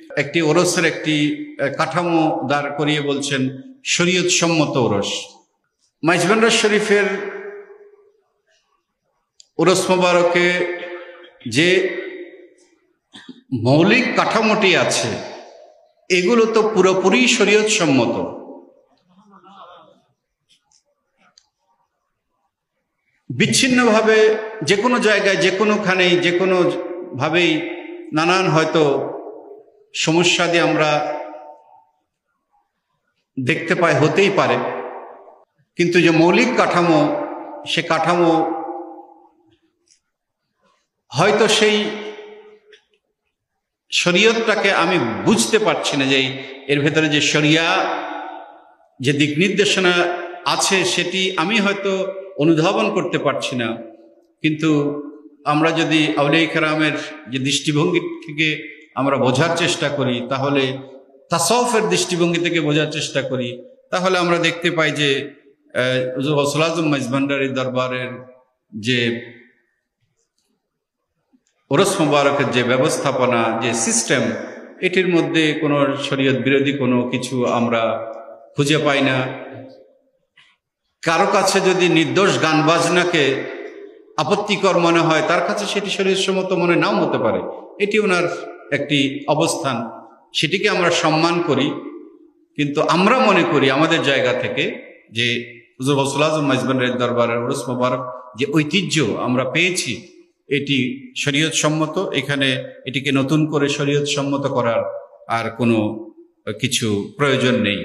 একটি ওরসের একটি কাঠামো দাঁড় করিয়ে বলছেন শরীয়ত সম্মত ওরস। মাইজভান্ডার শরীফের ওরস মোবারকে যে মৌলিক কাঠামোটি আছে এগুলো তো পুরোপুরি শরীয়ত সম্মত। বিচ্ছিন্নভাবে যে কোনো জায়গায় যে কোনোখানেই যে কোনো ভাবেই নানান হয়তো সমস্যা দিয়ে আমরা দেখতে পাই, হতেই পারে, কিন্তু যে মৌলিক কাঠামো সে কাঠামো হয়তো সেই শরীয়তটাকে আমি বুঝতে পারছি না, যে এর ভেতরে যে শরিয়া যে দিক নির্দেশনা আছে সেটি আমি হয়তো অনুধাবন করতে পারছি না। কিন্তু আমরা যদি আউলিয়া কেরামের যে দৃষ্টিভঙ্গি থেকে আমরা বোঝার চেষ্টা করি, তাহলে তাসাউফের দৃষ্টিভঙ্গি থেকে বোঝার চেষ্টা করি, তাহলে আমরা দেখতে পাই যে হুজুর গৌসুল আজম মাইজভান্ডারীর দরবারের যে ওরস মোবারকের যে ব্যবস্থাপনা, যে সিস্টেম, এটির মধ্যে কোনো শরীয়ত বিরোধী কোনো কিছু আমরা খুঁজে পাই না। কারো কাছে যদি নির্দোষ গান বাজনাকে আপত্তিকর মনে হয়, তার কাছে সেটি শরীয়তসম্মত মনে নাও হতে পারে, এটি ওনার একটি অবস্থান, সেটিকে আমরা সম্মান করি। কিন্তু আমরা মনে করি আমাদের জায়গা থেকে যে হুজুর গৌসুল আজম মাইজভান্ডারীর দরবারের ওরস মোবারক যে ঐতিহ্য আমরা পেয়েছি এটি শরীয়ত সম্মত। এখানে এটিকে নতুন করে শরীয়ত সম্মত করার আর কোনো কিছু প্রয়োজন নেই।